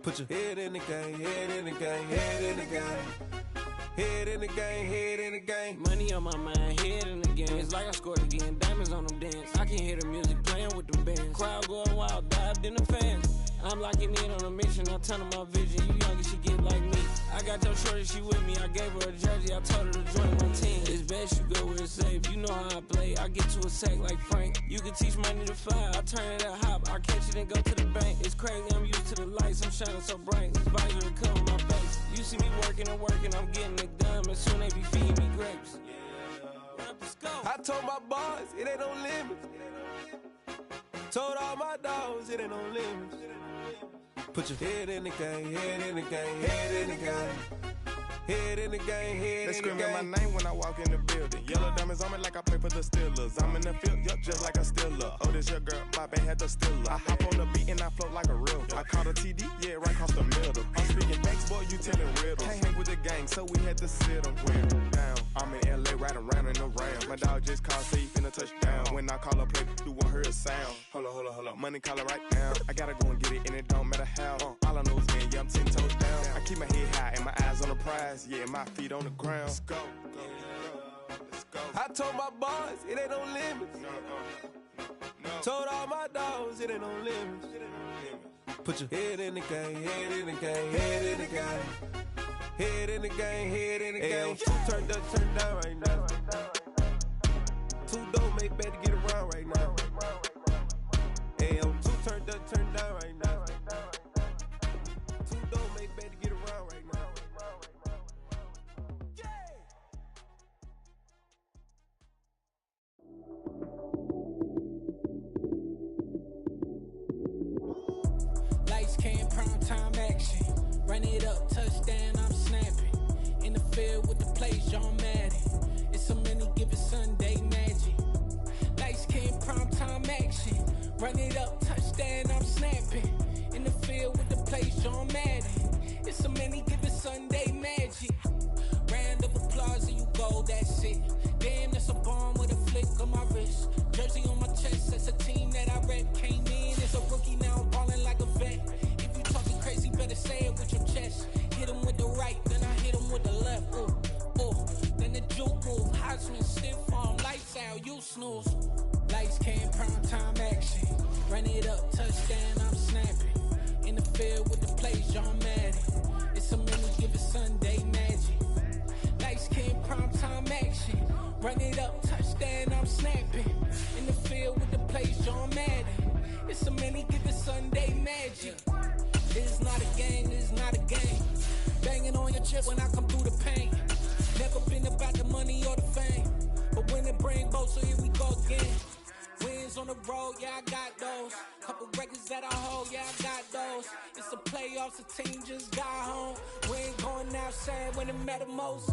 Put your head in the game, head in the game, head in the game. Head in the game, head in the game. Money on my mind, head in the game. It's like I scored again, diamonds on them dance. I can hear the music playing with them bands. Crowd going wild, dived in the fans. I'm locking in on a mission, I tell her my vision. You young and she get like me. I got your shorty, she with me. I gave her a jersey, I told her to join my team. It's best you go where it's safe. You know how I play. I get to a sack like Frank. You can teach money to fly. I turn it at hop. I catch it and go to the bank. It's crazy, I'm used to the lights. I'm shining so bright. This visor will cover my face. You see me working and working, I'm getting it done. And soon they be feeding me grapes. I told my boys, it ain't no limits. Told all my dogs, it ain't no limits. Put your head in the game, head in the game, head in the game. Head in the game, head they in the game. They screaming my name when I walk in the building. Yellow diamonds on me like I play for the Steelers. I'm in the field, yup, just like a Steeler. Oh, this your girl, my band had the Steeler. I hop on the beat and I float like a real. I caught a TD, yeah, right across the middle. I'm speaking facts, boy, you telling riddles. Can't hang with the gang, so we had to sit them down. I'm in LA, riding around in the round. My dog just called, say he finna touch down. When I call a play, you won't hear a sound. Hold up, money caller right now. I gotta go and get it, and it don't matter how. All I know is, man, yeah, I'm 10 toes down. I keep my head high and my eyes on the prize. Yeah, my feet on the ground. Let's go. I told my boys, it ain't no limits. No. Told all my dogs, it ain't no limits. Put your head in the game, head in the game, head in the game. Head in the game, head in the game. Two turned up, turned down right now. Two dope make better get around right now. Two turned up, turned down right now. Two dope make better get around right now. Lights came, prime time action. Run it up, touchdown, I'm snapping. In the field with the plays, John Madden. It's so many given Sunday magic. Lights came, prime time action. Run it up, touchdown, I'm snapping. In the field with the plays, John Madden. It's so many given Sunday magic. Round of applause and you go, that's it. Damn, that's a bomb with a flick on my wrist. Jersey on my chest, that's a team that I rep. Came in as a rookie, now I'm balling like a vet. If you talking crazy, better say it with your chest. Hit him with the right, then I hit him with the left. Then the juke move, Heisman stiff arm, lights out, you snooze. Lights came, prime time action. Run it up, touchdown, I'm snapping. In the field with the plays, John Madden. It's a many given Sunday magic. Lights came, prime time action. Run it up, touchdown, I'm snapping. In the field with the plays, John Madden. It's a many given Sunday magic. This is not a game, this is not a game. Banging on your chest when I come through the pain. Never been about the money or the fame. But when it bring both, so here we go again. Wins on the road, yeah, I got those. Couple records that I hold, yeah, I got those. It's the playoffs, the team just got home. We ain't going outside when it matter most.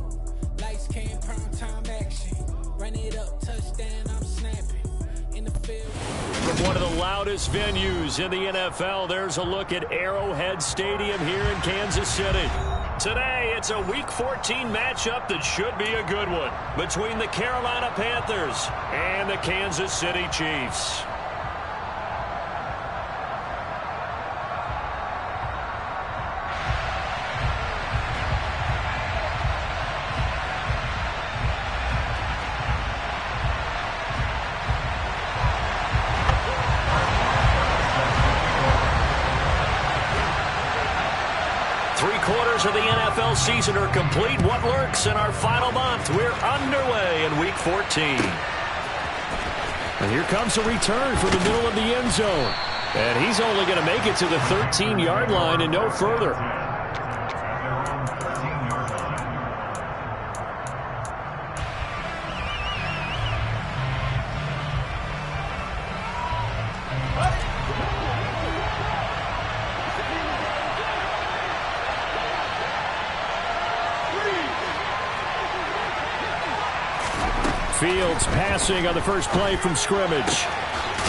Lights came, prime time action. Run it up, touchdown, I'm snapping. In the field. From one of the loudest venues in the NFL, there's a look at Arrowhead Stadium here in Kansas City. Today, it's a Week 14 matchup that should be a good one between the Carolina Panthers and the Kansas City Chiefs. Of the NFL season are complete. What lurks in our final month? We're underway in Week 14. And here comes a return from the middle of the end zone. And he's only going to make it to the 13-yard line and no further. Fields passing on the first play from scrimmage.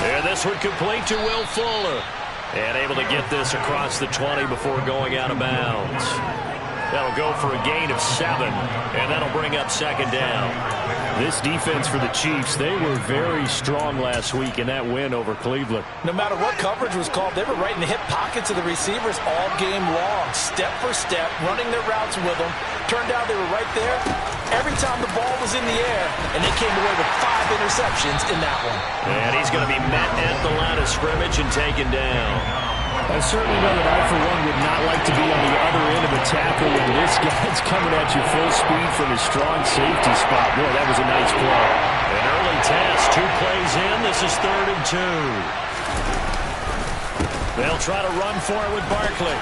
And this one complete to Will Fuller. And able to get this across the 20 before going out of bounds. That'll go for a gain of 7. And that'll bring up second down. This defense for the Chiefs, they were very strong last week in that win over Cleveland. No matter what coverage was called, they were right in the hip pockets of the receivers all game long, step for step, running their routes with them. Turned out they were right there every time the ball was in the air, and they came away with 5 interceptions in that one. And he's going to be met at the line of scrimmage and taken down. I certainly know that I, for one, would not like to be on the other end of the tackle when this guy's coming at you full speed from his strong safety spot. Boy, that was a nice play. An early task, 2 plays in. This is 3rd and 2. They'll try to run for it with Barkley.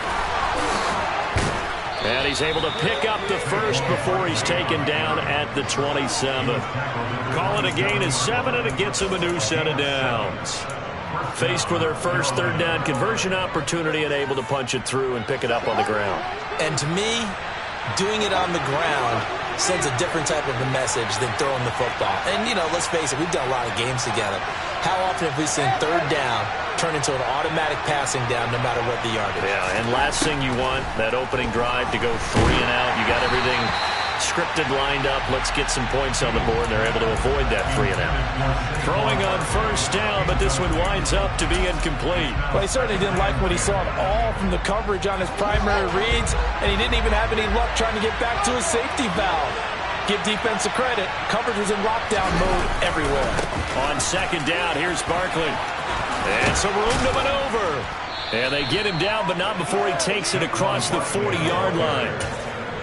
And he's able to pick up the first before he's taken down at the 27. Call it a gain of 7, and it gets him a new set of downs. Faced with their first 3rd down conversion opportunity and able to punch it through and pick it up on the ground. And to me, doing it on the ground sends a different type of a message than throwing the football. And, you know, let's face it, we've done a lot of games together. How often have we seen 3rd down turn into an automatic passing down no matter what the yardage? Yeah, and last thing you want, that opening drive to go 3 and out. You got everything scripted, lined up. Let's get some points on the board. They're able to avoid that 3 and out. Throwing on 1st down, but this one winds up to be incomplete. Well, he certainly didn't like what he saw at all from the coverage on his primary reads, and he didn't even have any luck trying to get back to his safety valve. Give defensive credit. Coverage was in lockdown mode everywhere. On 2nd down, here's Barkley. And some room to maneuver. And they get him down, but not before he takes it across the 40-yard line.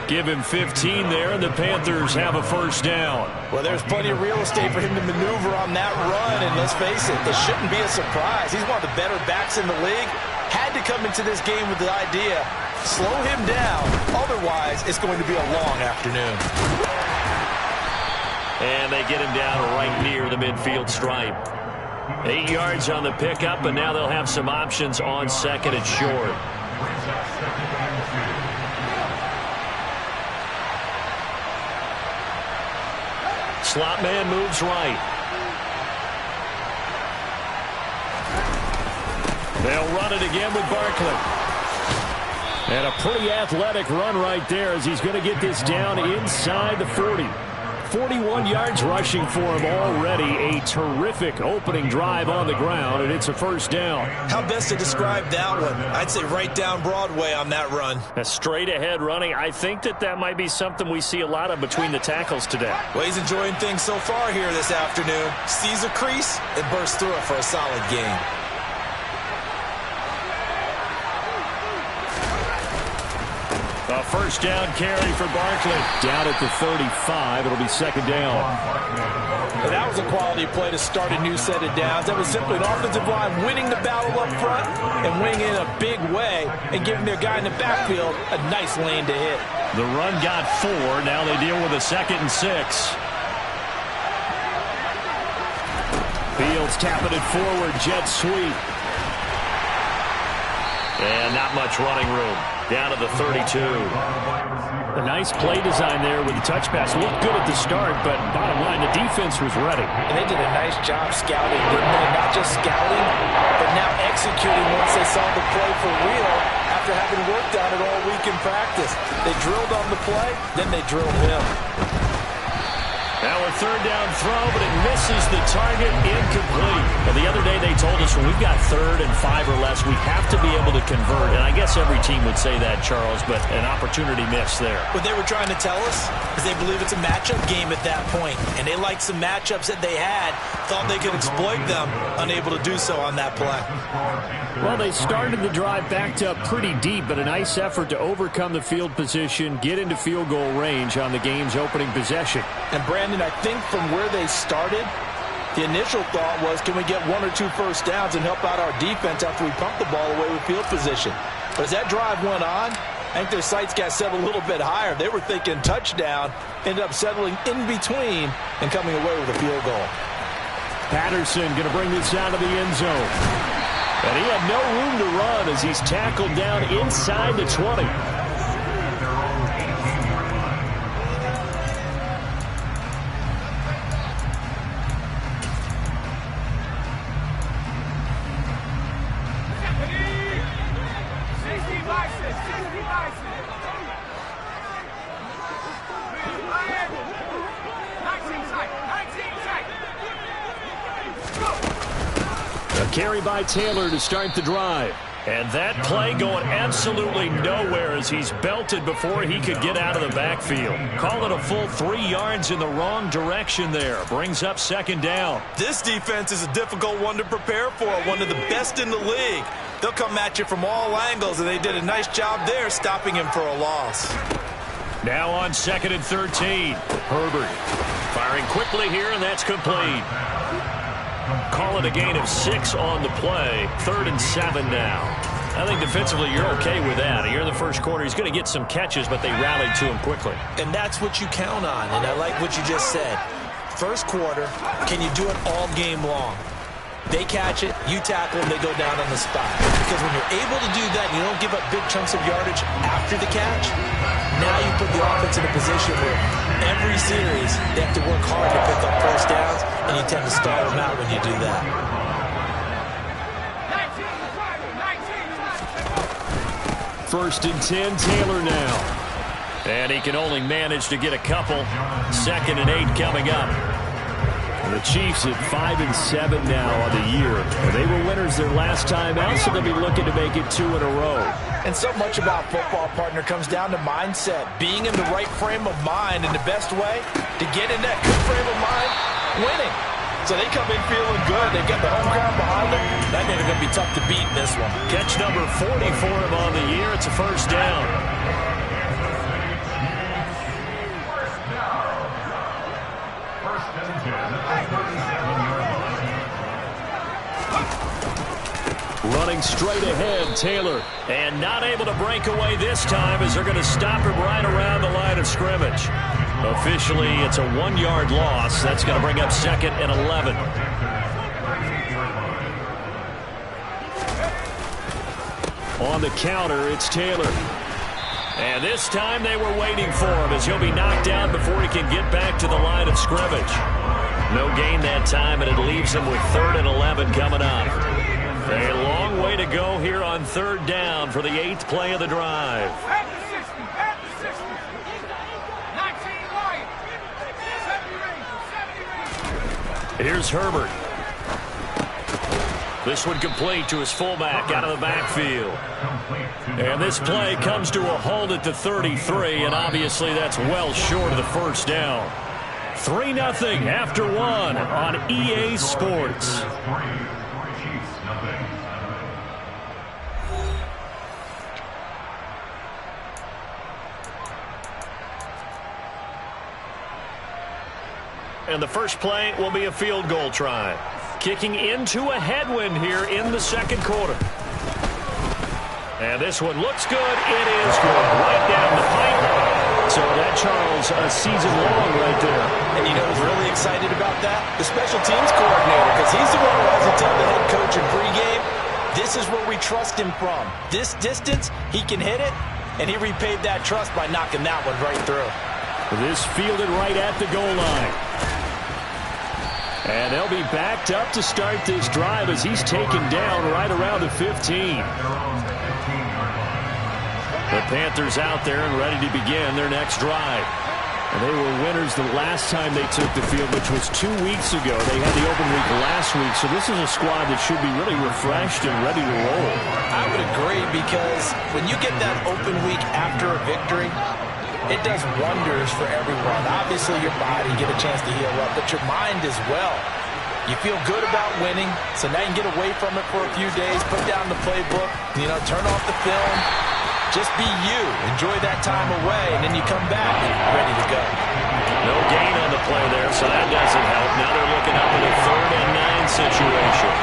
Give him 15 there, and the Panthers have a 1st down. Well, there's plenty of real estate for him to maneuver on that run, and let's face it, it shouldn't be a surprise. He's one of the better backs in the league. Had to come into this game with the idea, slow him down, otherwise it's going to be a long afternoon. And they get him down right near the midfield stripe. 8 yards on the pickup, and now they'll have some options on 2nd and short. Slot man moves right. They'll run it again with Barkley. And a pretty athletic run right there as he's going to get this down inside the 40. 41 yards rushing for him already. A terrific opening drive on the ground, and it's a 1st down. How best to describe that one? I'd say right down Broadway on that run. A straight ahead running. I think that might be something we see a lot of between the tackles today. Well, he's enjoying things so far here this afternoon. Sees a crease and bursts through it for a solid gain. A 1st down carry for Barkley. Down at the 35, it'll be 2nd down. And that was a quality play to start a new set of downs. That was simply an offensive line winning the battle up front and winning in a big way and giving their guy in the backfield a nice lane to hit. The run got 4. Now they deal with a 2nd and 6. Fields tapping it forward, jet sweep. And not much running room. Down to the 32. A nice play design there with the touch pass. Looked good at the start, but bottom line, the defense was ready. And they did a nice job scouting, didn't they? Not just scouting, but now executing once they saw the play for real after having worked on it all week in practice. They drilled on the play, then they drilled him. Now a 3rd down throw, but it misses the target, incomplete. Well, the other day they told us when we've got 3rd and 5 or less, we have to be able to convert. And I guess every team would say that, Charles, but an opportunity missed there. What they were trying to tell us is they believe it's a matchup game at that point. And they liked some matchups that they had, thought they could exploit them, unable to do so on that play. Well, they started the drive backed up pretty deep, but a nice effort to overcome the field position, get into field goal range on the game's opening possession. And Brandon, I think from where they started, the initial thought was, can we get 1 or 2 1st downs and help out our defense after we pump the ball away with field position? But as that drive went on, I think their sights got set a little bit higher. They were thinking touchdown, ended up settling in between and coming away with a field goal. Patterson going to bring this out of the end zone. And he had no room to run as he's tackled down inside the 20. carry by Taylor to start the drive. And that play going absolutely nowhere as he's belted before he could get out of the backfield. Call it a full 3 yards in the wrong direction there. Brings up second down. This defense is a difficult one to prepare for, one of the best in the league. They'll come at you from all angles, and they did a nice job there stopping him for a loss. Now on 2nd and 13. Herbert firing quickly here, and that's complete. Call it a gain of 6 on the play. 3rd and 7 now. I think defensively you're okay with that. Here in the first quarter, he's going to get some catches, but they rallied to him quickly. And that's what you count on, and I like what you just said. First quarter, can you do it all game long? They catch it, you tackle them, they go down on the spot. Because when you're able to do that and you don't give up big chunks of yardage after the catch, now you put the offense in a position where every series they have to work hard to pick up first downs, and you tend to stall them out when you do that. First and 10, Taylor now. And he can only manage to get a couple. 2nd and 8 coming up. The Chiefs at 5-7 now on the year. They were winners their last time out, so they'll be looking to make it 2 in a row. And so much about football, partner, comes down to mindset. Being in the right frame of mind, and the best way to get in that good frame of mind, winning. So they come in feeling good. They've got the home crowd behind them. That means they're going to be tough to beat in this one. Catch number 40 for him on the year. It's a first down. Running straight ahead, Taylor. And not able to break away this time as they're going to stop him right around the line of scrimmage. Officially, it's a 1-yard loss. That's going to bring up 2nd and 11. On the counter, it's Taylor. And this time they were waiting for him as he'll be knocked down before he can get back to the line of scrimmage. No gain that time, and it leaves him with 3rd and 11 coming up. A long way to go here on 3rd down for the 8th play of the drive. Here's Herbert. This one complete to his fullback out of the backfield. And this play comes to a halt at the 33, and obviously that's well short of the first down. 3-0 after 1 on EA Sports. And the first play will be a field goal try. Kicking into a headwind here in the second quarter. And this one looks good. It is good. Right down the pipe. So that, Charles, a season long right there. And you know who's really excited about that? The special teams coordinator, because he's the one who has to tell the head coach in pregame, this is where we trust him from. This distance, he can hit it, and he repaid that trust by knocking that one right through. This fielded right at the goal line. And they'll be backed up to start this drive as he's taken down right around the 15. The Panthers out there and ready to begin their next drive. And they were winners the last time they took the field, which was 2 weeks ago. They had the open week last week, so this is a squad that should be really refreshed and ready to roll. I would agree, because when you get that open week after a victory, it does wonders for everyone. Obviously, your body, get a chance to heal up, but your mind as well. You feel good about winning, so now you can get away from it for a few days, put down the playbook, turn off the film. Just be you. Enjoy that time away, and then you come back ready to go. No gain on the play there, so that doesn't help. Now they're looking up at a 3rd and 9 situation.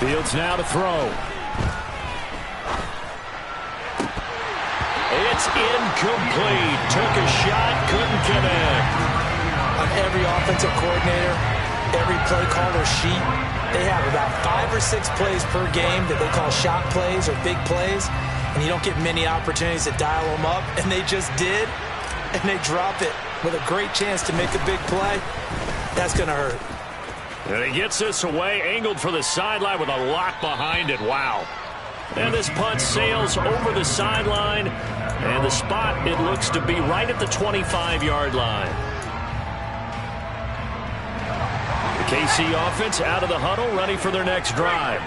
Fields now to throw. It's incomplete. Took a shot, couldn't connect. On every offensive coordinator, every play caller sheet, they have about 5 or 6 plays per game that they call shot plays or big plays, and you don't get many opportunities to dial them up, and they just did, and they drop it with a great chance to make a big play. That's going to hurt. And he gets this away, angled for the sideline with a lock behind it. Wow. And this punt sails over the sideline. And the spot, it looks to be right at the 25-yard line. The KC offense out of the huddle, ready for their next drive.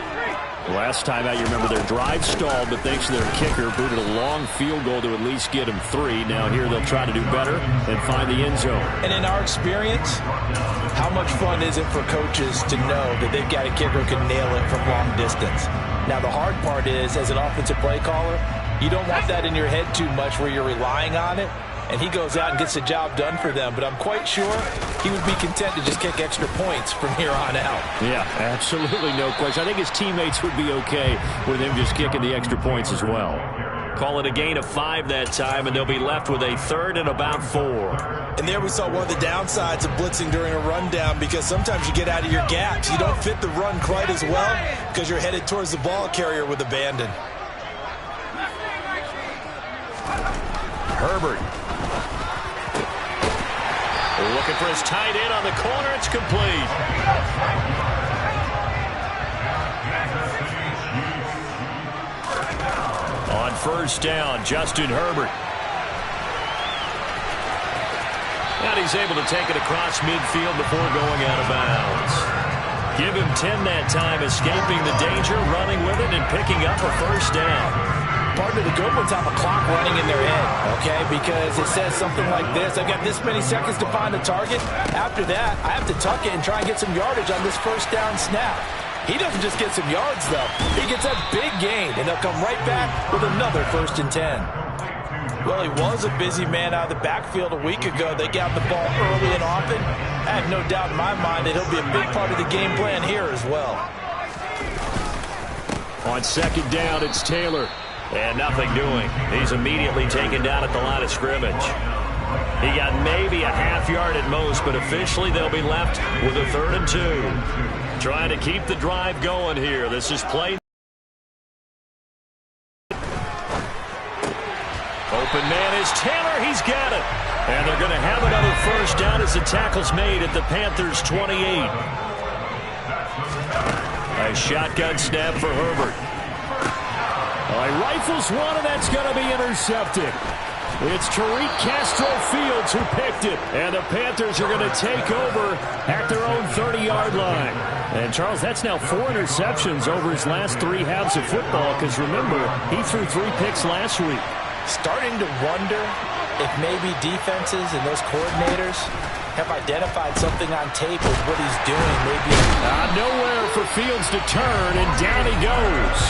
Last time out, you remember their drive stalled, but thanks to their kicker, booted a long field goal to at least get them 3. Now here they'll try to do better and find the end zone. And in our experience, how much fun is it for coaches to know that they've got a kicker who can nail it from long distance? Now the hard part is, as an offensive play caller, you don't want that in your head too much where you're relying on it. And he goes out and gets the job done for them. But I'm quite sure he would be content to just kick extra points from here on out. Yeah, absolutely no question. I think his teammates would be okay with him just kicking the extra points as well. Call it a gain of 5 that time, and they'll be left with a 3rd and about 4. And there we saw one of the downsides of blitzing during a rundown, because sometimes you get out of your gaps. You don't fit the run quite as well because you're headed towards the ball carrier with abandon. Herbert. Looking for his tight end on the corner. It's complete. On first down, Justin Herbert. And he's able to take it across midfield before going out of bounds. Give him 10 that time, escaping the danger, running with it, and picking up a first down. Part of the good ones have a clock running in their head, okay? Because it says something like this: I've got this many seconds to find a target. After that, I have to tuck it and try and get some yardage on this first down snap. He doesn't just get some yards, though. He gets a big gain, and they'll come right back with another 1st and 10. Well, he was a busy man out of the backfield a week ago. They got the ball early and often. I have no doubt in my mind that he'll be a big part of the game plan here as well. On second down, it's Taylor. And nothing doing. He's immediately taken down at the line of scrimmage. He got maybe a half yard at most, but officially they'll be left with a 3rd and 2. Trying to keep the drive going here. This is play. Open man is Taylor. He's got it. And they're going to have another first down as the tackle's made at the Panthers' 28. A shotgun snap for Herbert. He rifles one, and that's going to be intercepted. It's Tariq Castro-Fields who picked it. And the Panthers are going to take over at their own 30-yard line. And, Charles, that's now 4 interceptions over his last 3 halves of football, because, remember, he threw 3 picks last week. Starting to wonder if maybe defenses and those coordinators have identified something on tape with what he's doing. Maybe nowhere for Fields to turn, and down he goes.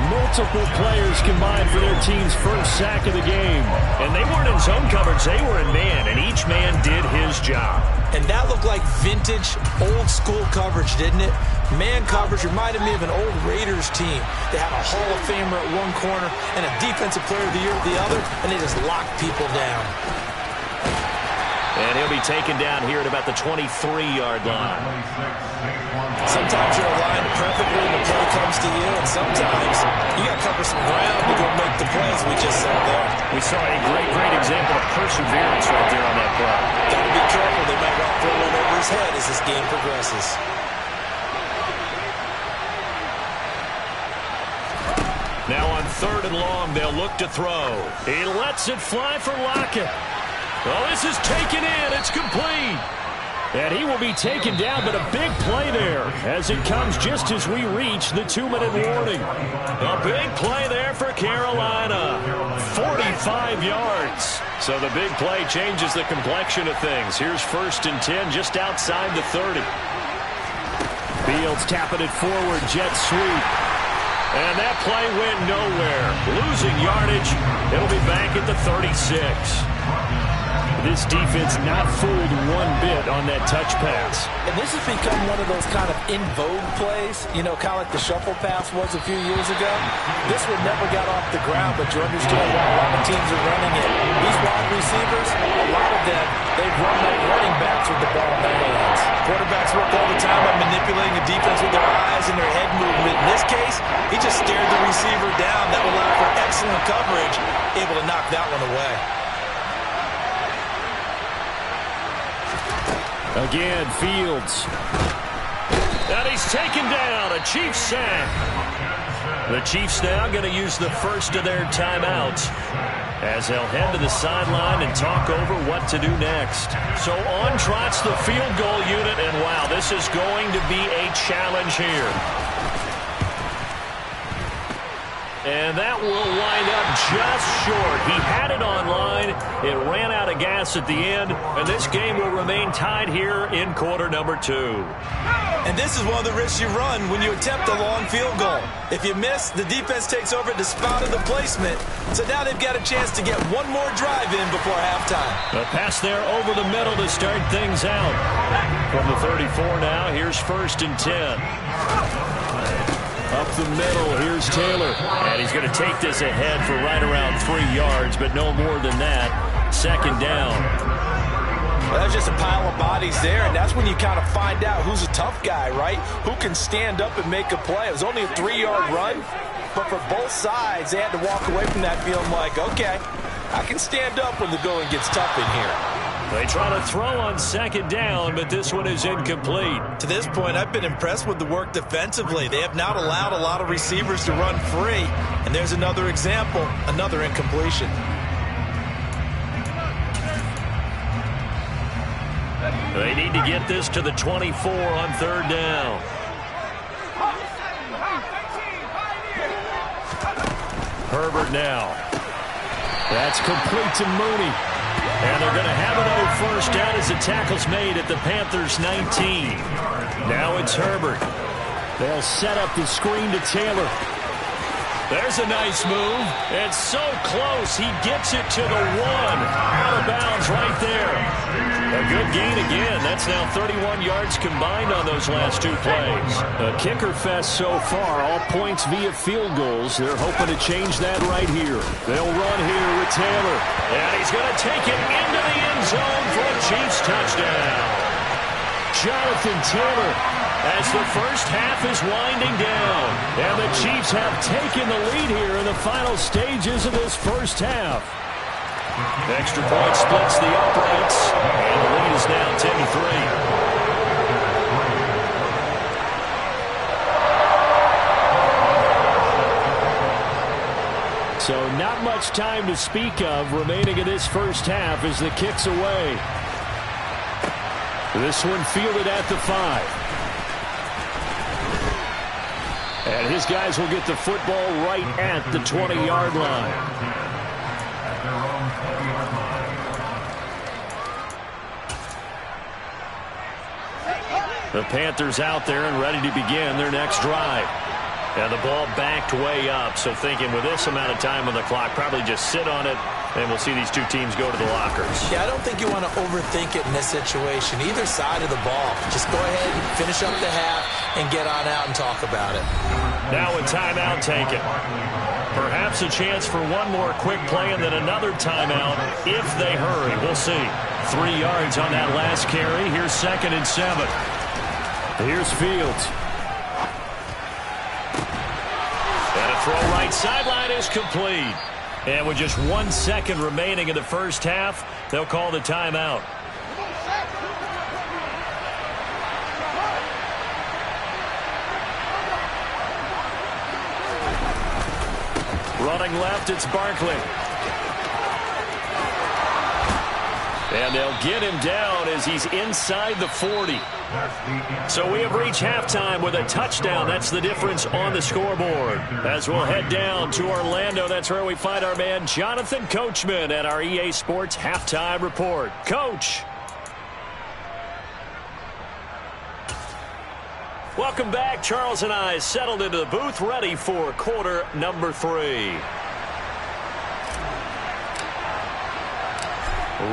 Multiple players combined for their team's first sack of the game. And they weren't in zone coverage, they were in man, and each man did his job. And that looked like vintage, old-school coverage, didn't it? Man coverage reminded me of an old Raiders team. They had a Hall of Famer at one corner and a Defensive Player of the Year at the other, and they just locked people down. And he'll be taken down here at about the 23-yard line. Sometimes you're aligned perfectly and the play comes to you, and sometimes you got to cover some ground to go make the plays we just saw there. We saw a great example of perseverance right there on that play. Got to be careful. They might well throw one over his head as this game progresses. Now on 3rd and long, they'll look to throw. He lets it fly for Lockett. Oh, this is taken in. It's complete. And he will be taken down, but a big play there as it comes just as we reach the 2-minute warning. A big play there for Carolina. 45 yards. So the big play changes the complexion of things. Here's 1st and 10 just outside the 30. Fields tapping it forward, jet sweep. And that play went nowhere. Losing yardage. It'll be back at the 36. This defense not fooled one bit on that touch pass. And this has become one of those kind of in vogue plays, you know, kind of like the shuffle pass was a few years ago. This one never got off the ground, but you understand why a lot of teams are running it. These wide receivers, a lot of them, they've run like running backs with the ball in their hands. Quarterbacks work all the time by manipulating the defense with their eyes and their head movement. In this case, he just stared the receiver down. That will allow for excellent coverage, able to knock that one away. Again, Fields. And he's taken down. A Chiefs sack. The Chiefs now going to use the first of their timeouts as they'll head to the sideline and talk over what to do next. So on trots the field goal unit, and wow, this is going to be a challenge here. And that will wind up just short. He had it on line. It ran out of gas at the end, and this game will remain tied here in quarter number 2. And this is one of the risks you run when you attempt a long field goal. If you miss, the defense takes over the spot of the placement. So now they've got a chance to get one more drive in before halftime. A pass there over the middle to start things out. From the 34 now, here's 1st and 10. Up the middle, here's Taylor. And he's going to take this ahead for right around 3 yards, but no more than that. 2nd down. Well, that's just a pile of bodies there, and that's when you kind of find out who's a tough guy, right? Who can stand up and make a play. It was only a 3-yard run, but for both sides, they had to walk away from that feeling like, okay, I can stand up when the going gets tough in here. They try to throw on 2nd down, but this one is incomplete. To this point, I've been impressed with the work defensively. They have not allowed a lot of receivers to run free. And there's another example, another incompletion. They need to get this to the 24 on 3rd down. Herbert now. That's complete to Mooney. And they're going to have another 1st down as the tackle's made at the Panthers 19. Now it's Herbert. They'll set up the screen to Taylor. There's a nice move. It's so close. He gets it to the 1. Out of bounds right there. A good gain again. That's now 31 yards combined on those last 2 plays. A kicker fest so far. All points via field goals. They're hoping to change that right here. They'll run here with Taylor. And he's going to take it into the end zone for a Chiefs touchdown. Jonathan Taylor, as the first half is winding down. And the Chiefs have taken the lead here in the final stages of this first half. Extra point splits the uprights, and the lead is now 10-3. So not much time to speak of remaining in this first half as the kick's away. This one fielded at the 5. And his guys will get the football right at the 20-yard line. The Panthers out there and ready to begin their next drive. And the ball backed way up, so thinking with this amount of time on the clock, probably just sit on it, and we'll see these two teams go to the lockers. Yeah, I don't think you want to overthink it in this situation. Either side of the ball. Just go ahead and finish up the half and get on out and talk about it. Now a timeout taken. Perhaps a chance for one more quick play and then another timeout if they hurry. We'll see. 3 yards on that last carry. Here's 2nd and 7. Here's Fields. And a throw right sideline is complete. And with just 1 second remaining in the first half, they'll call the timeout. Running left, it's Barkley. And they'll get him down as he's inside the 40. So we have reached halftime with a touchdown. That's the difference on the scoreboard. As we'll head down to Orlando, that's where we find our man Jonathan Coachman at our EA Sports Halftime Report. Coach. Welcome back. Charles and I settled into the booth, ready for quarter number 3.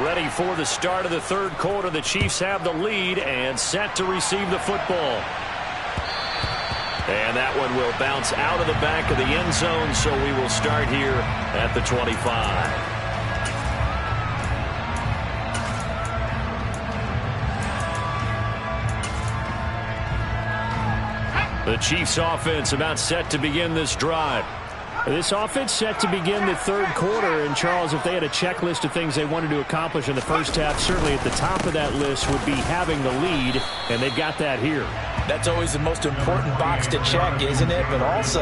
Ready for the start of the third quarter. The Chiefs have the lead and set to receive the football. And that one will bounce out of the back of the end zone, so we will start here at the 25. The Chiefs offense about set to begin this drive. This offense set to begin the third quarter, and Charles, if they had a checklist of things they wanted to accomplish in the first half, certainly at the top of that list would be having the lead, and they've got that here. That's always the most important box to check, isn't it? But also,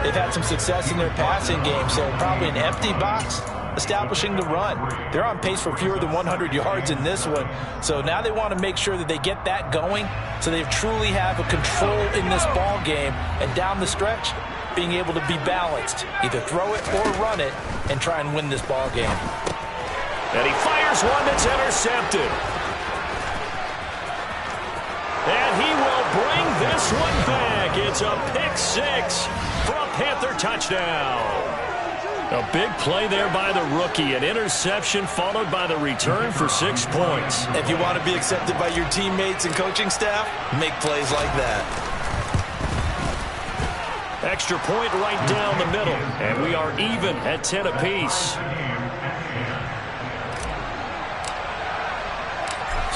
they've had some success in their passing game, so probably an empty box establishing the run. They're on pace for fewer than 100 yards in this one, so now they want to make sure that they get that going so they truly have a control in this ball game, and down the stretch, being able to be balanced, either throw it or run it, and try and win this ball game. And he fires one that's intercepted. And he will bring this one back. It's a pick six for a Panther touchdown. A big play there by the rookie. An interception followed by the return for 6 points. If you want to be accepted by your teammates and coaching staff, make plays like that. Extra point right down the middle, and we are even at 10 apiece.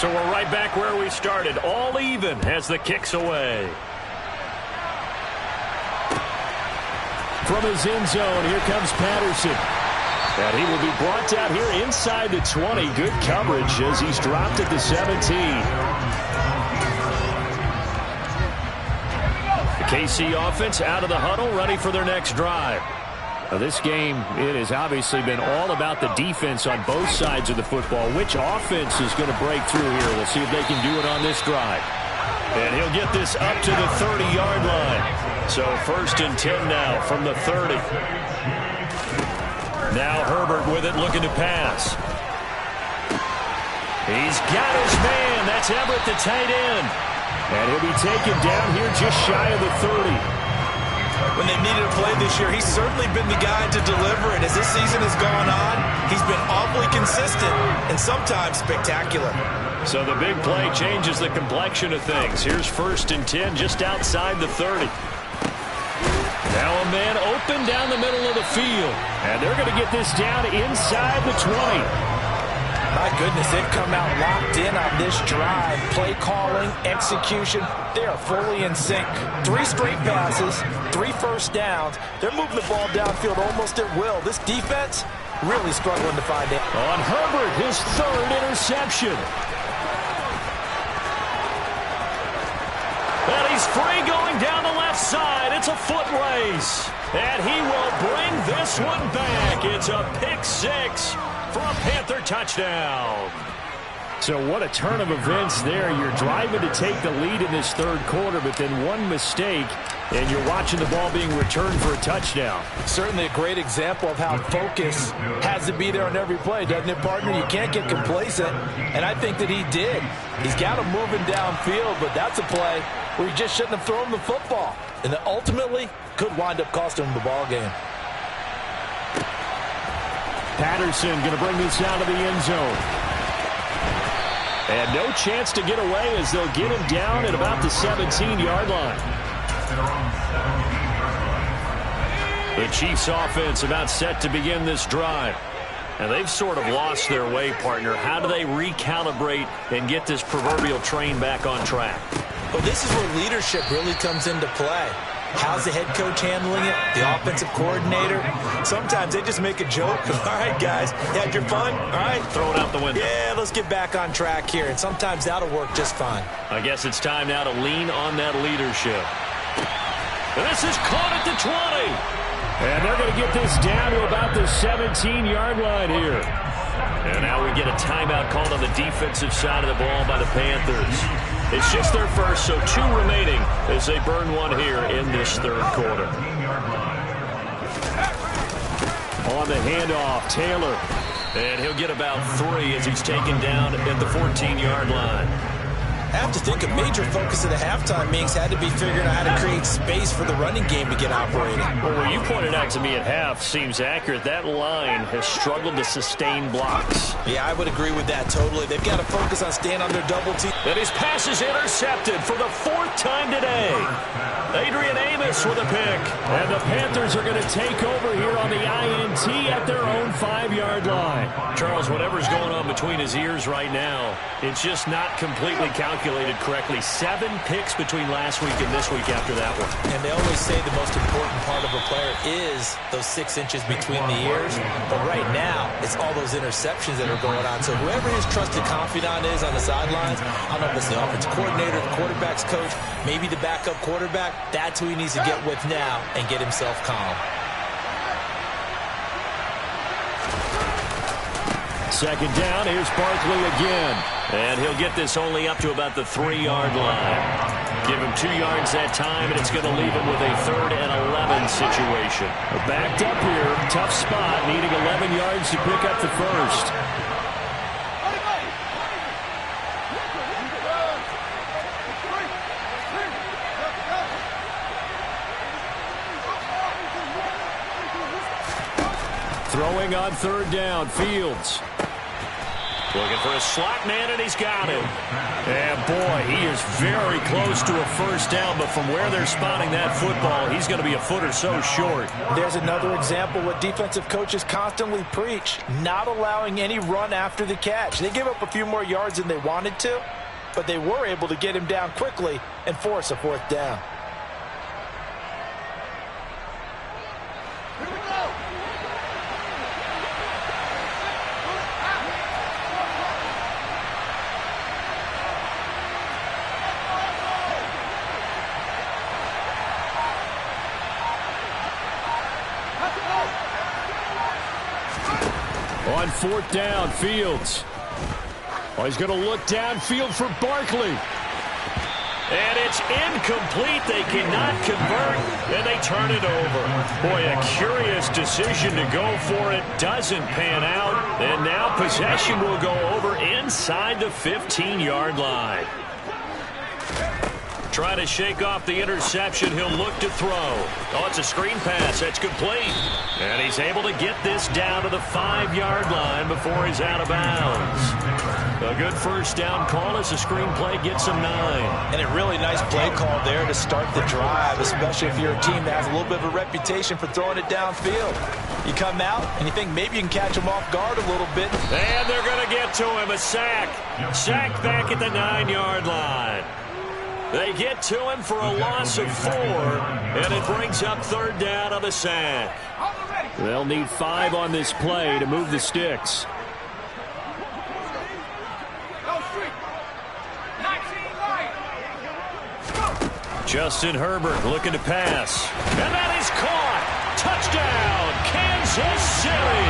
So we're right back where we started, all even as the kick's away. From his end zone, here comes Patterson. And he will be brought down here inside the 20. Good coverage as he's dropped at the 17. KC offense out of the huddle, ready for their next drive. Now this game, it has obviously been all about the defense on both sides of the football. Which offense is going to break through here? We'll see if they can do it on this drive. And he'll get this up to the 30-yard line. So 1st and 10 now from the 30. Now Herbert with it, looking to pass. He's got his man. That's Everett, the tight end. And he'll be taken down here just shy of the 30. When they've needed a play this year, he's certainly been the guy to deliver it. As this season has gone on, he's been awfully consistent and sometimes spectacular. So the big play changes the complexion of things. Here's 1st and 10 just outside the 30. Now a man open down the middle of the field. And they're going to get this down inside the 20. My goodness, they've come out locked in on this drive. Play calling, execution, they are fully in sync. 3 straight passes, 3 first downs. They're moving the ball downfield almost at will. This defense really struggling to find it. On Herbert, his 3rd interception. And he's free going down the left side. It's a foot race. And he will bring this one back. It's a pick six for a Panther touchdown. So what a turn of events there. You're driving to take the lead in this third quarter, but then one mistake, and you're watching the ball being returned for a touchdown. Certainly a great example of how focus has to be there on every play, doesn't it, partner? You can't get complacent, and I think that he did. He's got him moving downfield, but that's a play where he just shouldn't have thrown the football, and that ultimately could wind up costing him the ball game. Patterson going to bring this out of the end zone. And no chance to get away as they'll get him down at about the 17-yard line. The Chiefs offense about set to begin this drive. And they've sort of lost their way, partner. How do they recalibrate and get this proverbial train back on track? Well, this is where leadership really comes into play. How's the head coach handling it? The offensive coordinator? Sometimes they just make a joke. All right, guys, you had your fun? All right. Throw it out the window. Yeah, let's get back on track here. And sometimes that'll work just fine. I guess it's time now to lean on that leadership. And this is caught at the 20. And they're going to get this down to about the 17-yard line here. And now we get a timeout called on the defensive side of the ball by the Panthers. It's just their first, so 2 remaining as they burn one here in this third quarter. On the handoff, Taylor. And he'll get about 3 as he's taken down at the 14-yard line. I have to think a major focus of the halftime meetings had to be figuring out how to create space for the running game to get operating. Well, what you pointed out to me at half seems accurate. That line has struggled to sustain blocks. Yeah, I would agree with that totally. They've got to focus on staying on their double team. And his pass is intercepted for the 4th time today. Adrian Amos with a pick. And the Panthers are going to take over here on the INT at their own 5-yard line. Charles, whatever's going on between his ears right now, it's just not completely calculated. calculated correctly, 7 picks between last week and this week after that one. And they always say the most important part of a player is those 6 inches between the ears. But right now, it's all those interceptions that are going on. So whoever his trusted confidant is on the sidelines, I don't know if it's the offensive coordinator, the quarterback's coach, maybe the backup quarterback, that's who he needs to get with now and get himself calm. Second down, here's Barkley again. And he'll get this only up to about the 3-yard line. Give him 2 yards that time, and it's going to leave him with a 3rd and 11 situation. Backed up here, tough spot, needing 11 yards to pick up the first. Throwing on 3rd down, Fields. Looking for a slot man, and he's got him. And, boy, he is very close to a first down, but from where they're spotting that football, he's going to be a foot or so short. There's another example what defensive coaches constantly preach, not allowing any run after the catch. They gave up a few more yards than they wanted to, but they were able to get him down quickly and force a 4th down. On 4th down, Fields. Oh, he's going to look downfield for Barkley. And it's incomplete. They cannot convert, and they turn it over. Boy, a curious decision to go for it. Doesn't pan out. And now possession will go over inside the 15-yard line. Trying to shake off the interception. He'll look to throw. Oh, it's a screen pass. That's complete. And he's able to get this down to the 5-yard line before he's out of bounds. A good first down call as the screen play gets him 9. And a really nice play call there to start the drive, especially if you're a team that has a little bit of a reputation for throwing it downfield. You come out and you think maybe you can catch him off guard a little bit. And they're going to get to him. A sack. Sack back at the 9-yard line. They get to him for a loss of 4, and it brings up 3rd down on the sack. They'll need 5 on this play to move the sticks. Justin Herbert looking to pass. And that is caught. Touchdown, Kansas City.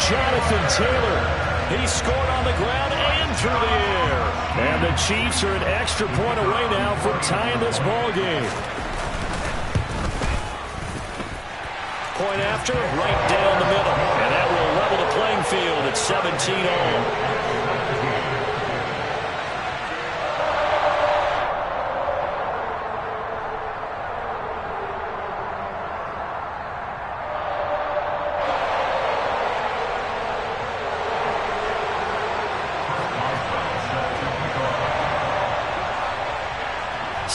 Jonathan Taylor. He scored on the ground and through the air. And the Chiefs are an extra point away now from tying this ball game. Point after, right down the middle. And that will level the playing field at 17-all.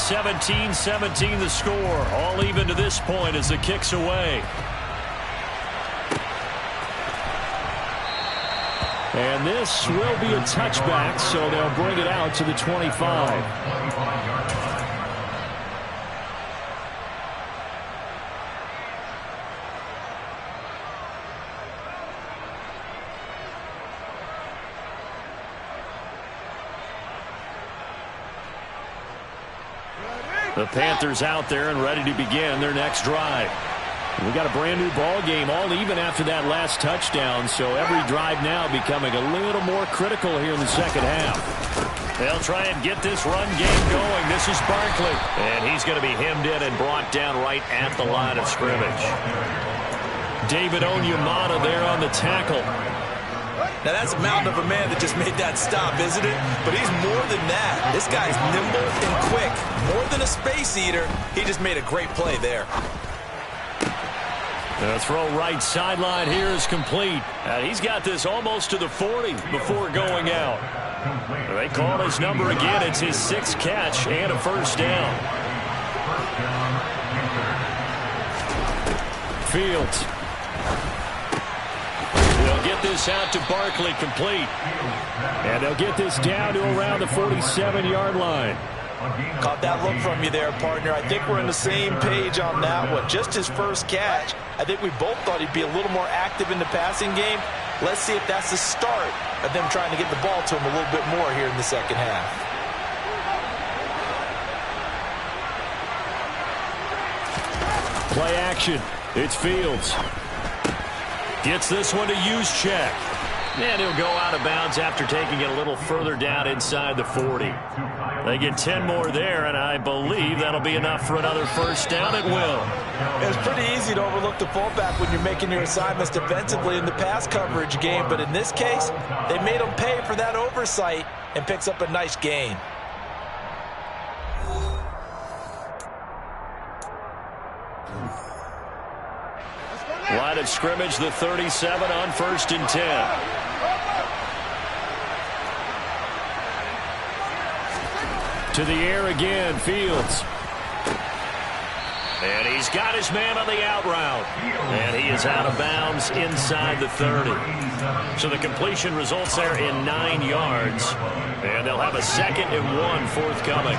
(17-17) the score. All even to this point as the kick's away. And this will be a touchback, so they'll bring it out to the 25. The Panthers out there and ready to begin their next drive. We got a brand new ball game, all even after that last touchdown, so every drive now becoming a little more critical here in the second half. They'll try and get this run game going. This is Barkley, and he's going to be hemmed in and brought down right at the line of scrimmage. David Onyemata there on the tackle. Now, that's a mountain of a man that just made that stop, isn't it? But he's more than that. This guy's nimble and quick. More than a space eater, he just made a great play there. The throw right sideline here is complete. He's got this almost to the 40 before going out. They call his number again. It's his 6th catch and a first down. Fields. They'll get this this out to Barkley, complete. And they'll get this down to around the 47-yard line. Caught that look from you there, partner. I think we're on the same page on that one. Just his first catch. I think we both thought he'd be a little more active in the passing game. Let's see if that's the start of them trying to get the ball to him a little bit more here in the second half. Play action. It's Fields. Gets this one to use check. And he'll go out of bounds after taking it a little further down inside the 40. They get 10 more there, and I believe that'll be enough for another first down. It will. It's pretty easy to overlook the fullback when you're making your assignments defensively in the pass coverage game, but in this case, they made him pay for that oversight and picks up a nice gain. Line of scrimmage, the 37 on 1st and 10. To the air again, Fields. And he's got his man on the out route. And he is out of bounds inside the 30. So the completion results there in 9 yards. And they'll have a 2nd and 1 forthcoming.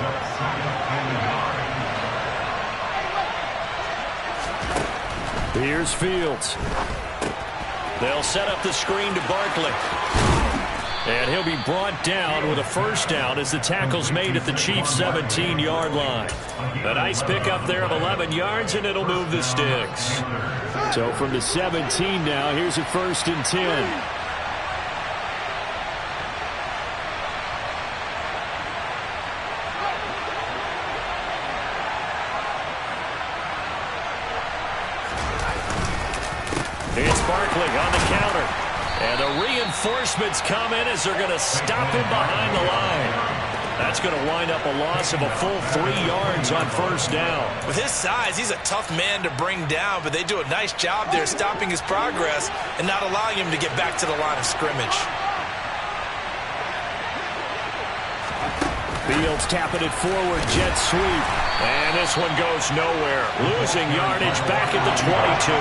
Here's Fields. They'll set up the screen to Barkley. And he'll be brought down with a first down as the tackle's made at the Chiefs' 17-yard line. A nice pickup there of 11 yards, and it'll move the sticks. So from the 17 now, here's a 1st and 10. It's Barkley on the counter. And the reinforcements come in as they're going to stop him behind the line. That's going to wind up a loss of a full 3 yards on first down. With his size, he's a tough man to bring down, but they do a nice job there stopping his progress and not allowing him to get back to the line of scrimmage. Fields tapping it forward, jet sweep. And this one goes nowhere. Losing yardage back at the 22.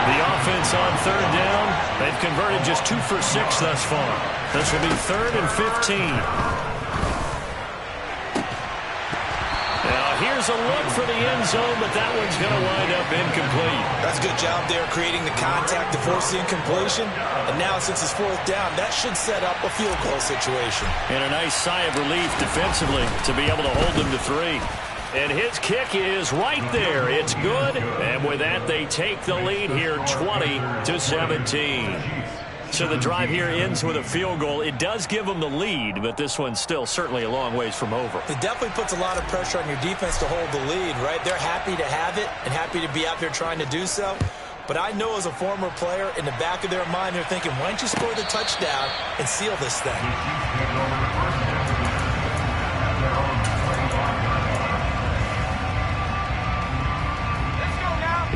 The offense on 3rd down, they've converted just 2 for 6 thus far. This will be 3rd and 15. Now here's a look for the end zone, but that one's going to wind up incomplete. That's a good job there creating the contact to force the incompletion. And now since it's 4th down, that should set up a field goal situation. And a nice sigh of relief defensively to be able to hold them to 3. And his kick is right there. It's good. And with that, they take the lead here 20-17. So the drive here ends with a field goal. It does give them the lead, but this one's still certainly a long ways from over. It definitely puts a lot of pressure on your defense to hold the lead, right? They're happy to have it and happy to be out there trying to do so. But I know as a former player, in the back of their mind, they're thinking, why don't you score the touchdown and seal this thing?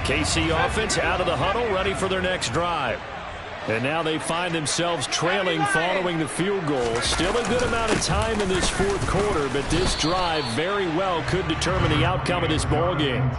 KC offense out of the huddle, ready for their next drive. And now they find themselves trailing following the field goal. Still a good amount of time in this 4th quarter, but this drive very well could determine the outcome of this ball game.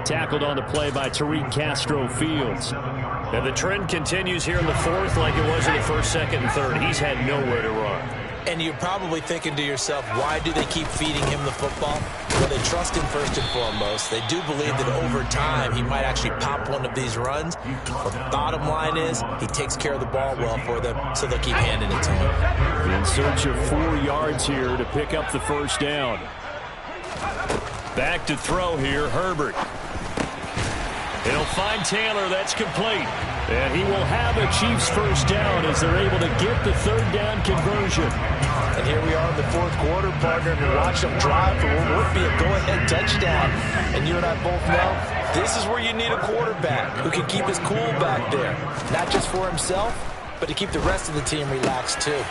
Tackled on the play by Tariq Castro Fields. And the trend continues here in the 4th like it was in the 1st, 2nd, and 3rd. He's had nowhere to run. And you're probably thinking to yourself, why do they keep feeding him the football? Well, they trust him first and foremost. They do believe that over time he might actually pop one of these runs. But the bottom line is he takes care of the ball well for them, so they'll keep handing it to him. In search of 4 yards here to pick up the first down. Back to throw here, Herbert. He'll find Taylor. That's complete. And he will have a Chiefs first down as they're able to get the 3rd down conversion. And here we are in the 4th quarter, partner, and watch them drive for what would be a go-ahead touchdown. And you and I both know this is where you need a quarterback who can keep his cool back there. Not just for himself, but to keep the rest of the team relaxed too.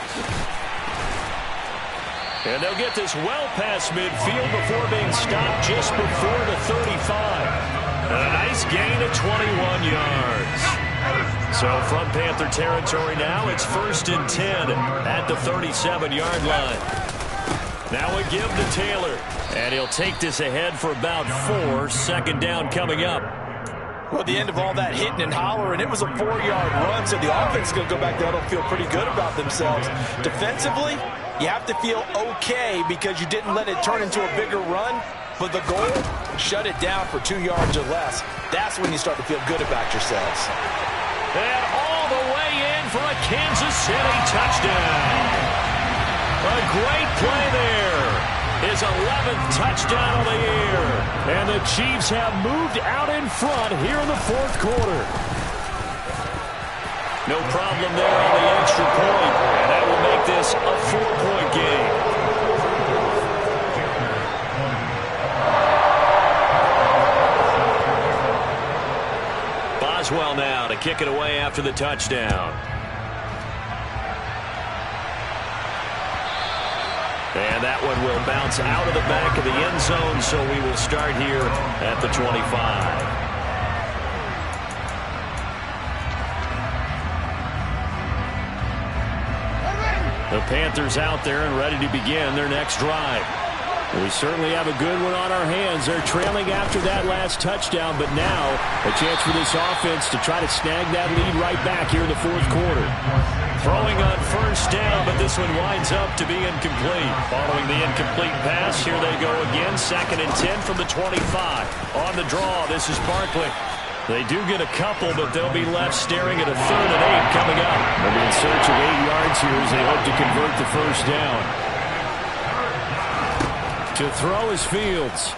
And they'll get this well past midfield before being stopped just before the 35. A nice gain of 21 yards. So from Panther territory now, it's 1st and 10 at the 37-yard line. Now a give to Taylor. And he'll take this ahead for about 4. 2nd down coming up. Well, at the end of all that hitting and hollering, it was a 4-yard run, so the offense is going to go back there and feel pretty good about themselves. Defensively, you have to feel okay because you didn't let it turn into a bigger run, but the goal, shut it down for 2 yards or less. That's when you start to feel good about yourselves. And all the way in for a Kansas City touchdown. A great play there. His 11th touchdown of the year. And the Chiefs have moved out in front here in the fourth quarter. No problem there on the extra point. And that will make this a 4-point game. Boswell now to kick it away after the touchdown. And that one will bounce out of the back of the end zone, so we will start here at the 25. The Panthers out there and ready to begin their next drive. We certainly have a good one on our hands. They're trailing after that last touchdown, but now a chance for this offense to try to snag that lead right back here in the fourth quarter. Throwing on first down, but this one winds up to be incomplete. Following the incomplete pass, here they go again. 2nd and 10 from the 25. On the draw, this is Barkley. They do get a couple, but they'll be left staring at a 3rd and 8 coming up. They'll be in search of 8 yards here as they hope to convert the first down. To throw is Fields.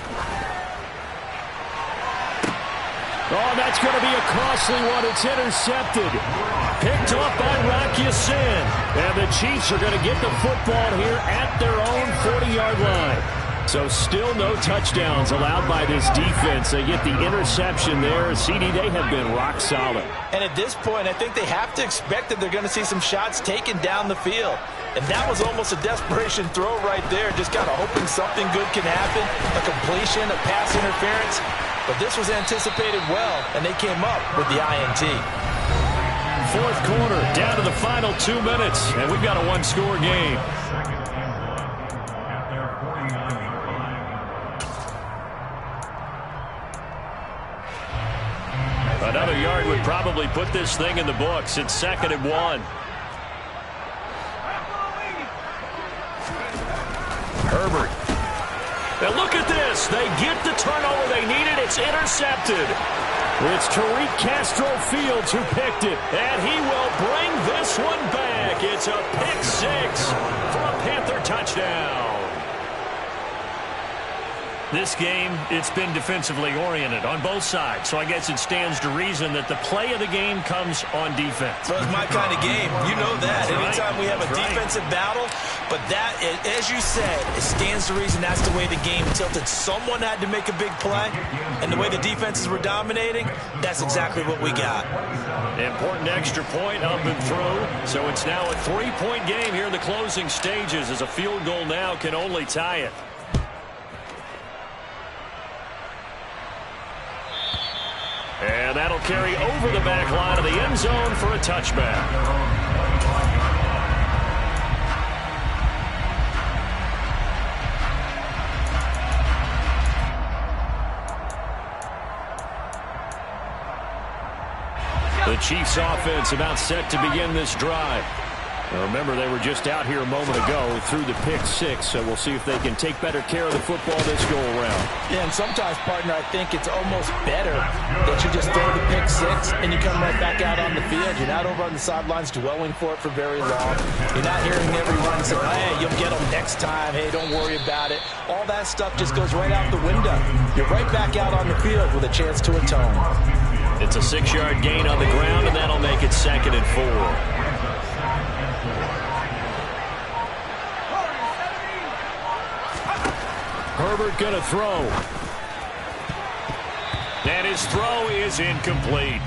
Oh, that's going to be a costly one. It's intercepted. Picked off by Rocky Sin. And the Chiefs are going to get the football here at their own 40-yard line. So still no touchdowns allowed by this defense. They get the interception there. CD, they have been rock solid. And at this point, I think they have to expect that they're going to see some shots taken down the field. And that was almost a desperation throw right there, just kind of hoping something good can happen, a completion, a pass interference. But this was anticipated well, and they came up with the INT. Fourth quarter, down to the final 2 minutes, and we've got a one-score game. Another yard would probably put this thing in the books. It's 2nd and 1. Herbert. Now look at this. They get the turnover they needed. It's intercepted. It's Tariq Castro-Fields who picked it, and he will bring this one back. It's a pick 6 for a Panther touchdown. This game, it's been defensively oriented on both sides, so I guess it stands to reason that the play of the game comes on defense. Well, it's my kind of game. You know that. Anytime we have a defensive battle, but that, as you said, it stands to reason that's the way the game tilted. Someone had to make a big play, and the way the defenses were dominating, that's exactly what we got. Important extra point up and through, so it's now a 3-point game here in the closing stages as a field goal now can only tie it. And that'll carry over the back line of the end zone for a touchback. The Chiefs offense about set to begin this drive. Now remember, they were just out here a moment ago through the pick 6, so we'll see if they can take better care of the football this go-around. Yeah, and sometimes, partner, I think it's almost better that you just throw the pick 6 and you come right back out on the field. You're not over on the sidelines dwelling for it for very long. You're not hearing everyone say, hey, you'll get them next time. Hey, don't worry about it. All that stuff just goes right out the window. You're right back out on the field with a chance to atone. It's a 6-yard gain on the ground, and that'll make it 2nd and 4. Herbert going to throw. And his throw is incomplete.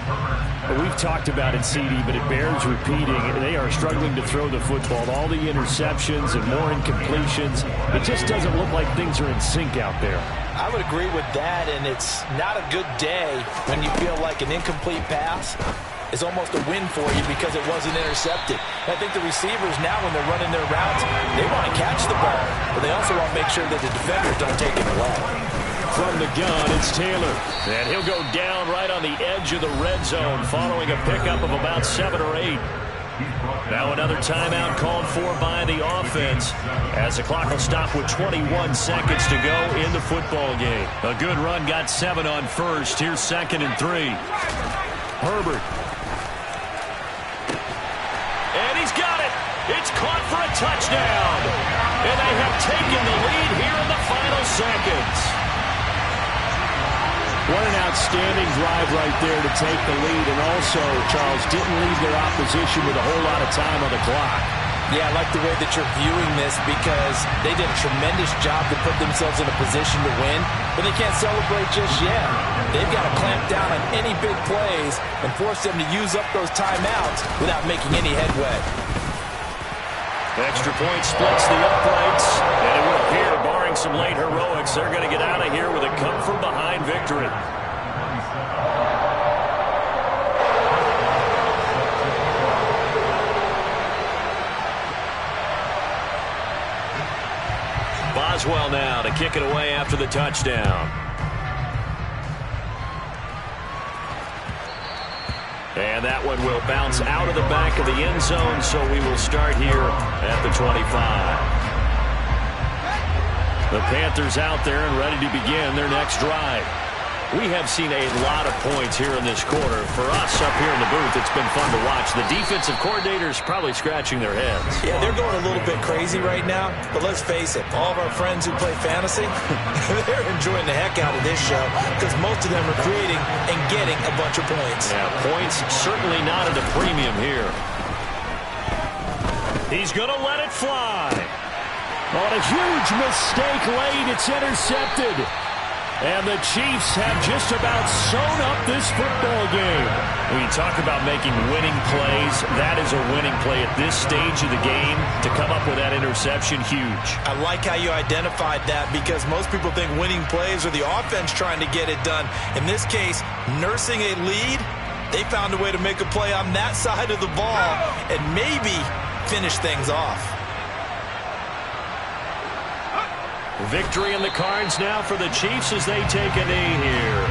We've talked about it, CD, but it bears repeating. They are struggling to throw the football. All the interceptions and more incompletions. It just doesn't look like things are in sync out there. I would agree with that, and it's not a good day when you feel like an incomplete pass is almost a win for you because it wasn't intercepted. I think the receivers now, when they're running their routes, they want to catch the ball, but they also want to make sure that the defenders don't take it away. From the gun, it's Taylor. And he'll go down right on the edge of the red zone following a pickup of about 7 or 8. Now another timeout called for by the offense as the clock will stop with 21 seconds to go in the football game. A good run got 7 on first. Here's 2nd and 3. Herbert. And he's got it. It's caught for a touchdown. And they have taken the lead here in the final seconds. What an outstanding drive right there to take the lead. And also, Charles, didn't leave their opposition with a whole lot of time on the clock. Yeah, I like the way that you're viewing this because they did a tremendous job to put themselves in a position to win, but they can't celebrate just yet. They've got to clamp down on any big plays and force them to use up those timeouts without making any headway. Extra point splits the uprights, and it would appear, barring some late heroics, they're going to get out of here with a come-from-behind victory. Boswell now to kick it away after the touchdown. And that one will bounce out of the back of the end zone, so we will start here at the 25. The Panthers out there and ready to begin their next drive. We have seen a lot of points here in this quarter. For us up here in the booth, it's been fun to watch. The defensive coordinators probably scratching their heads. Yeah, they're going a little bit crazy right now, but let's face it, all of our friends who play fantasy, they're enjoying the heck out of this show because most of them are creating and getting a bunch of points. Yeah, points certainly not at a premium here. He's going to let it fly. On a huge mistake late, it's intercepted. And the Chiefs have just about sewn up this football game. When you talk about making winning plays, that is a winning play at this stage of the game. To come up with that interception, huge. I like how you identified that because most people think winning plays are the offense trying to get it done. In this case, nursing a lead, they found a way to make a play on that side of the ball and maybe finish things off. Victory in the cards now for the Chiefs as they take a knee here.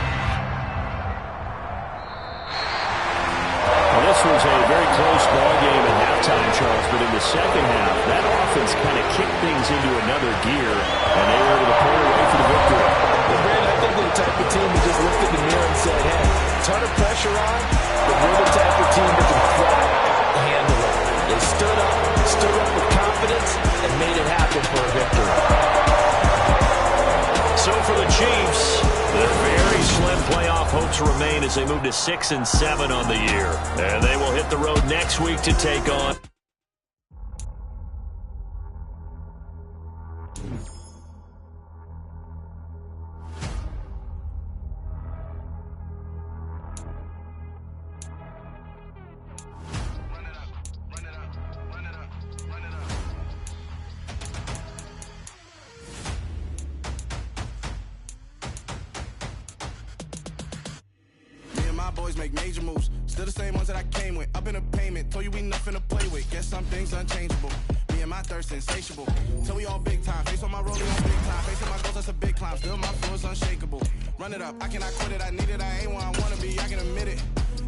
Well, this was a very close ball game at halftime, Charles, but in the second half, that offense kind of kicked things into another gear, and they were able to pull away for the victory. Well, Brandon, I think we're the type of team that just looked in the mirror and said, hey, ton of pressure on, but we're the type of team that can flat handle it. They stood up with confidence, and made it happen for a victory. So for the Chiefs, their very slim playoff hopes remain as they move to 6-7 on the year. And they will hit the road next week to take on... Boys make major moves, still the same ones that I came with. Up in a payment, told you we nothing to play with. Guess some things unchangeable. Me and my thirst insatiable. Till we all big time, face on my rolling on big time. Facing my goals, that's a big climb. Still my flow is unshakable. Run it up, I cannot quit it. I need it, I ain't where I wanna be. I can admit it.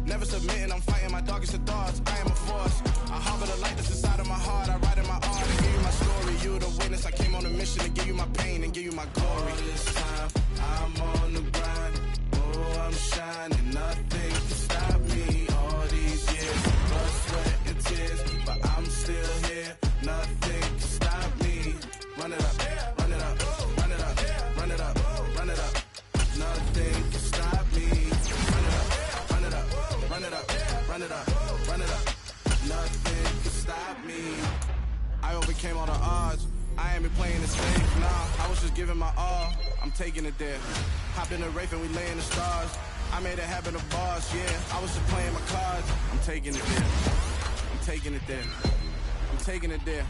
Never submitting, I'm fighting my darkest of thoughts. I am a force. I harbor the light that's inside of my heart. I write in my art and give you my story. You the witness. I came on a mission to give you my pain and give you my glory. All this time, I'm on the grind. Oh, I'm shining, nothing can stop me. All these years, blood, sweat, and tears, but I'm still here. Nothing can stop me. Run it up, run it up, run it up, run it up, run it up. Nothing can stop me. Run it up, run it up, run it up, run it up, run it up. Nothing can stop me. I overcame all the odds. I ain't been playing it safe, nah. I was just giving my all. I'm taking it there. Hop in the Wraith and we lay in the stars. I made it happen to boss, yeah. I was just playing my cards. I'm taking it there. I'm taking it there. I'm taking it there.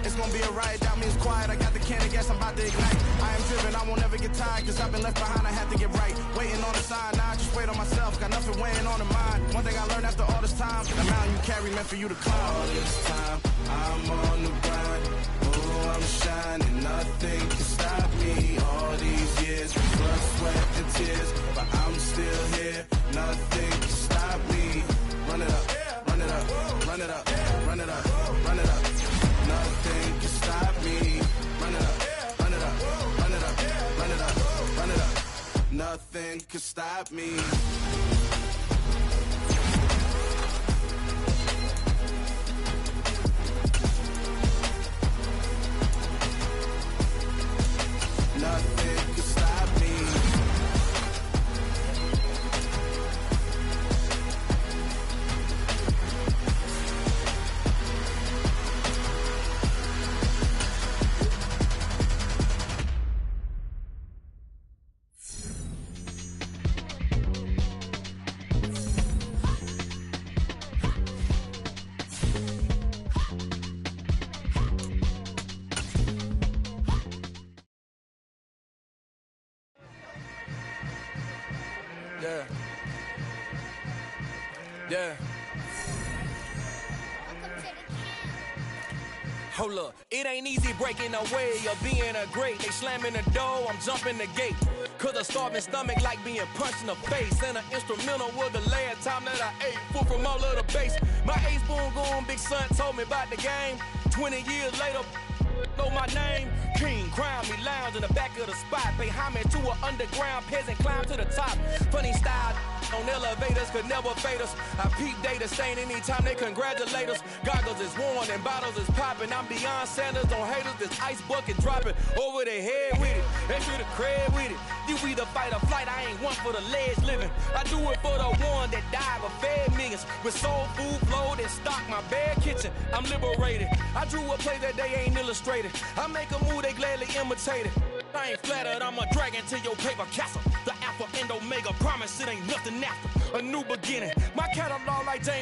It's gonna be a riot, that means quiet. I got the can of gas, I'm about to ignite. I am driven, I won't ever get tired, cause I've been left behind, I have to get right. Waiting on the sign, now I just wait on myself. Got nothing weighing on the mind. One thing I learned after all this time, the mountain you carry meant for you to climb. All this time, I'm on the grind. Oh, I'm shining, nothing can stop me. All these years, blood, sweat, and tears, but I'm still here. Nothing can stop me. Run it up, run it up, run it up, run it up, run it up. Nothing can stop me. Run it up, run it up, run it up, run it up, run it up. Nothing can stop me. Nothing can stop me. Yeah. Yeah. Hold up, it ain't easy breaking away or being a great. They slamming the door, I'm jumping the gate. Cause a starving stomach like being punched in the face. And an instrumental was the last time that I ate food from all of the bass. My ace boom goon, big son told me about the game. 20 years later, know my name. King, crown me, lounge in the back of the spot. Pay homage to an underground peasant, climb to the top. Funny style on elevators could never fade us. I peep data stain anytime they congratulate us. Goggles is worn and bottles is popping. I'm beyond Sanders on haters, this ice bucket dropping over their head with it. They should have cred with it. You either fight or flight, I ain't one for the ledge living. I do it for the one that died but fed millions. With soul food flowed and stocked my bare kitchen. I'm liberated. I drew a play that they ain't illustrated. I make a move, they gladly imitate it. I ain't flattered, I'm a dragon to your paper castle. The alpha and omega, promise it ain't nothing after. A new beginning. My catalog like James